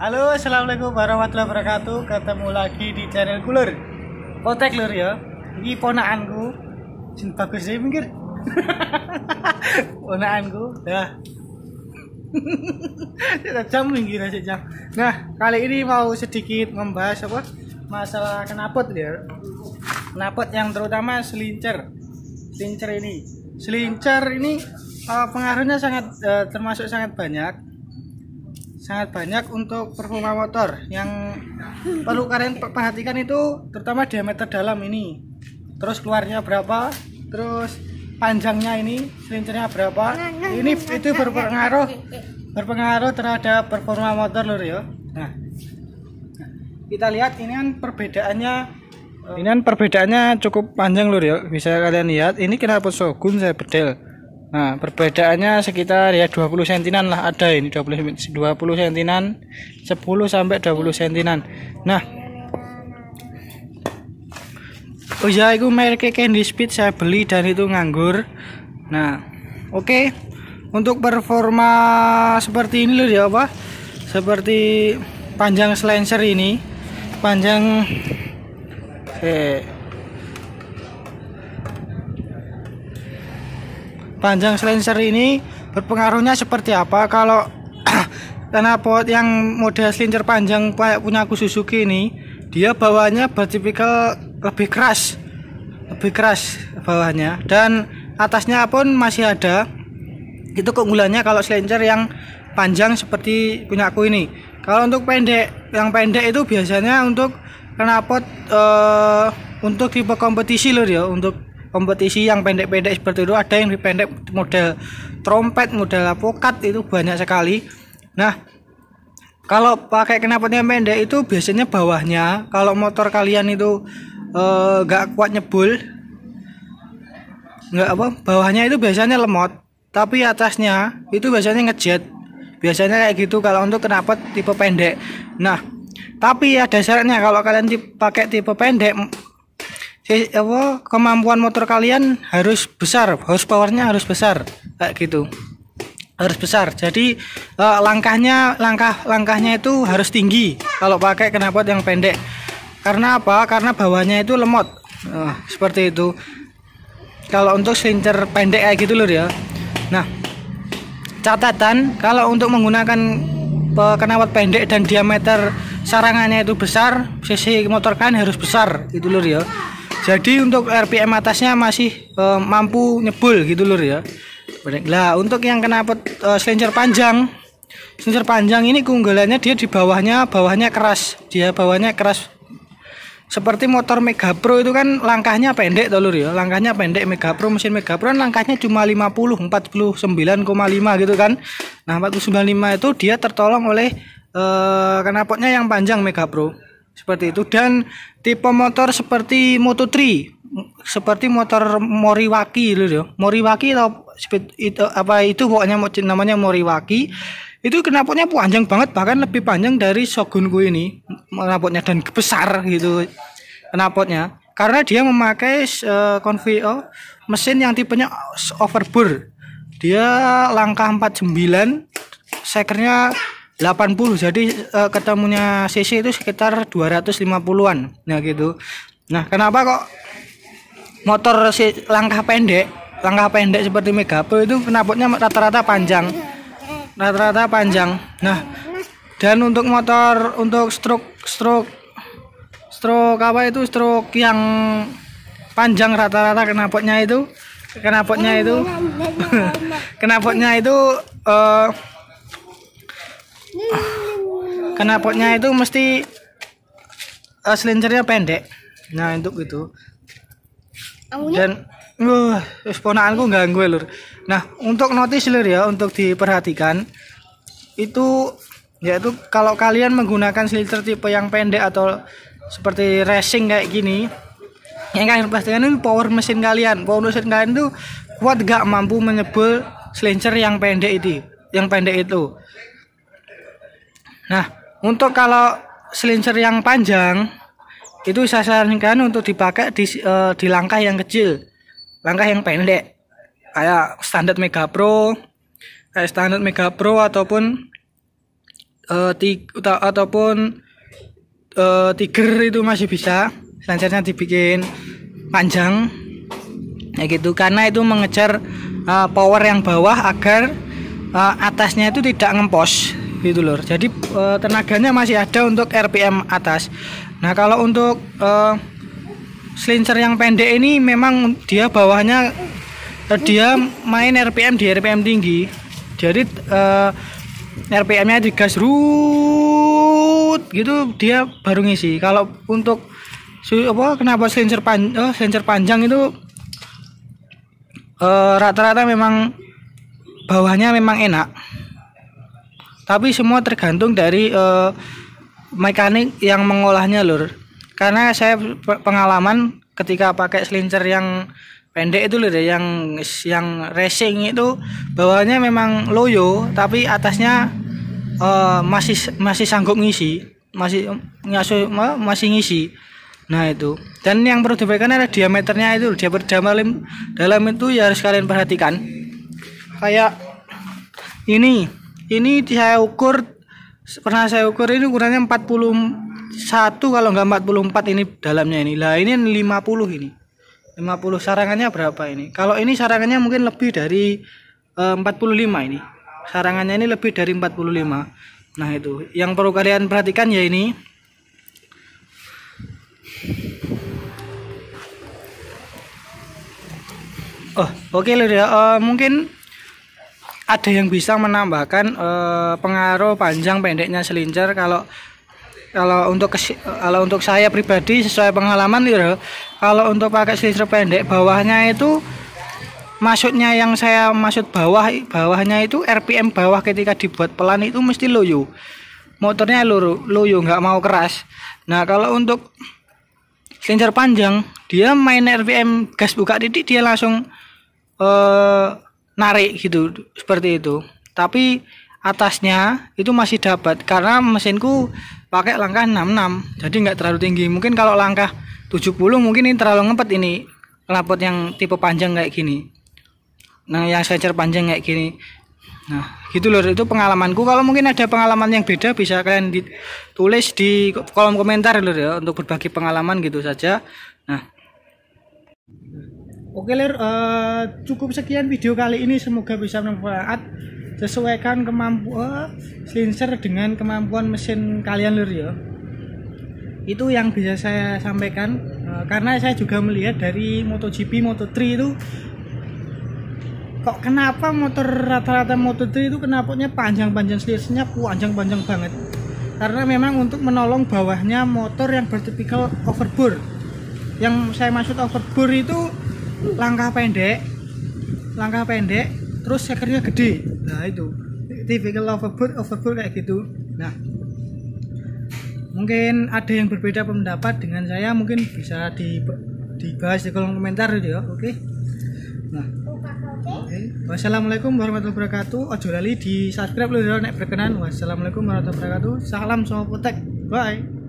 Halo, assalamualaikum warahmatullahi wabarakatuh. Ketemu lagi di channel Lur. Potek Lur ya. Ini ponakanku. Sing bagus sih minggir. Ponakanku. Dah. Jam minggir aja jam. Nah, kali ini mau sedikit membahas apa? Masalah knalpot ya. Knalpot yang terutama selincer. Selincer ini pengaruhnya termasuk sangat banyak untuk performa motor. Yang perlu kalian perhatikan itu terutama diameter dalam ini, terus keluarnya berapa, terus panjangnya ini selincernya berapa. Ini itu berpengaruh terhadap performa motor Lur ya. Nah, kita lihat ini kan perbedaannya cukup panjang Lur ya. Bisa kalian lihat ini knalpot Shogun saya bedel. Nah, perbedaannya sekitar ya 20 sentinan lah, ada ini 20 sentinan, 10 sampai 20 sentinan. Nah, oh ya, itu merek Candy Speed saya beli dan itu nganggur. Nah, oke. Untuk performa seperti ini loh ya apa? Seperti panjang silencer ini, panjang silencer ini berpengaruhnya seperti apa? Kalau knalpot yang model silencer panjang kayak punya aku Suzuki ini, dia bawahnya bertipikal lebih keras bawahnya, dan atasnya pun masih ada. Itu keunggulannya kalau silencer yang panjang seperti punya aku ini. Kalau untuk yang pendek itu biasanya untuk knalpot untuk tipe kompetisi loh ya, untuk kompetisi yang pendek-pendek seperti itu. Ada yang pendek model trompet, model apokat, itu banyak sekali. Nah, kalau pakai knalpot yang pendek itu biasanya bawahnya, kalau motor kalian itu nggak kuat nyebul, bawahnya itu biasanya lemot, tapi atasnya itu biasanya ngejet. Biasanya kayak gitu kalau untuk knalpot tipe pendek. Nah, tapi ada syaratnya. Kalau kalian pakai tipe pendek, kemampuan motor kalian harus besar, horsepowernya harus besar kayak gitu, harus besar. Jadi langkahnya itu harus tinggi kalau pakai knalpot yang pendek. Karena apa? Karena bawahnya itu lemot. Seperti itu kalau untuk silincer pendek kayak gitu loh ya. Nah, catatan kalau untuk menggunakan knalpot pendek dan diameter sarangannya itu besar, cc motor kan harus besar gitu loh ya. Jadi untuk RPM atasnya masih mampu nyebul gitu lur ya. Nah, untuk yang knalpot silincer panjang ini keunggulannya dia di bawahnya keras. Dia bawahnya keras. Seperti motor Mega Pro itu kan langkahnya pendek toh lur ya. Langkahnya pendek. Mesin Mega Pro kan langkahnya cuma 49,5 gitu kan. Nah, 49,5 itu dia tertolong oleh knalpotnya yang panjang Mega Pro. Seperti itu. Dan tipe motor seperti Moto3, seperti motor Moriwaki loh ya. Moriwaki atau speed itu pokoknya namanya Moriwaki. Itu knalpotnya panjang banget, bahkan lebih panjang dari Shogunku ini knalpotnya, dan besar gitu knalpotnya. Karena dia memakai mesin yang tipenya overbore. Dia langkah 49, sekernya 80, jadi ketemunya cc itu sekitar 250-an. Nah gitu. Nah, kenapa kok motor langkah pendek seperti Mega Pro itu knalpotnya rata-rata panjang. Nah, dan untuk motor untuk stroke yang panjang rata-rata knalpotnya itu mesti silincernya pendek. Nah, untuk itu. Dan ponakanku ganggu lur. Nah, untuk notice lur ya, untuk diperhatikan itu yaitu kalau kalian menggunakan silincer tipe yang pendek atau seperti racing kayak gini, yang kalian pastikan itu power mesin kalian itu kuat gak mampu menyebul silincer yang pendek itu. Nah, untuk kalau silincer yang panjang itu saya sarankan untuk dipakai di langkah yang kecil, langkah yang pendek, kayak standar Mega Pro ataupun ataupun Tiger itu masih bisa selanjutnya dibikin panjang ya gitu, karena itu mengejar power yang bawah agar atasnya itu tidak ngempos gitu lur. Jadi tenaganya masih ada untuk RPM atas. Nah kalau untuk silencer yang pendek ini memang dia bawahnya dia main RPM di RPM tinggi, jadi RPM-nya digas rut gitu dia baru ngisi. Kalau untuk kenapa silencer panjang itu rata-rata memang bawahnya memang enak, tapi semua tergantung dari mekanik yang mengolahnya lur. Karena saya pengalaman ketika pakai silencer yang pendek itu lur, yang racing itu bawahnya memang loyo tapi atasnya masih sanggup ngisi, masih ngisi. Nah itu, dan yang perlu diperhatikan adalah diameternya itu, diameter dalam itu ya harus kalian perhatikan. Kayak ini saya ukur, pernah saya ukur ini ukurannya 41 kalau enggak 44 ini dalamnya ini. Lah ini 50 ini. 50 sarangannya berapa ini? Kalau ini sarangannya mungkin lebih dari 45 ini. Sarangannya ini lebih dari 45. Nah itu, yang perlu kalian perhatikan ya ini. Oke lur ya, mungkin ada yang bisa menambahkan pengaruh panjang pendeknya silencer. Kalau untuk saya pribadi sesuai pengalaman ya, kalau untuk pakai silencer pendek bawahnya itu maksudnya yang saya maksud bawahnya itu RPM bawah ketika dibuat pelan itu mesti loyo. Motornya loyo nggak mau keras. Nah, kalau untuk silencer panjang dia main RPM gas buka titik dia langsung narik gitu, seperti itu. Tapi atasnya itu masih dapat karena mesinku pakai langkah 66, jadi nggak terlalu tinggi. Mungkin kalau langkah 70 mungkin ini terlalu ngepet ini knalpot yang tipe panjang kayak gini. Nah yang silencer panjang kayak gini. Nah gitu loh, itu pengalamanku. Kalau mungkin ada pengalaman yang beda bisa kalian ditulis di kolom komentar loh ya, untuk berbagi pengalaman gitu saja. Nah oke lur, cukup sekian video kali ini, semoga bisa bermanfaat. Sesuaikan kemampuan silencer dengan kemampuan mesin kalian lur ya. Itu yang bisa saya sampaikan, karena saya juga melihat dari MotoGP, Moto3 itu kok kenapa motor rata-rata Moto3 itu knalpotnya panjang-panjang, silencernya panjang-panjang banget. Karena memang untuk menolong bawahnya motor yang bertipikal overbore. Yang saya maksud overbore itu langkah pendek terus sekernya gede. Nah itu tipikal overbore kayak gitu. Nah mungkin ada yang berbeda pendapat dengan saya, mungkin bisa dibahas di kolom komentar ya. Oke. Nah wassalamualaikum warahmatullahi wabarakatuh. Ojo lali di subscribe loh nek berkenan. Wassalamualaikum warahmatullahi wabarakatuh. Salam Sopotek. Bye.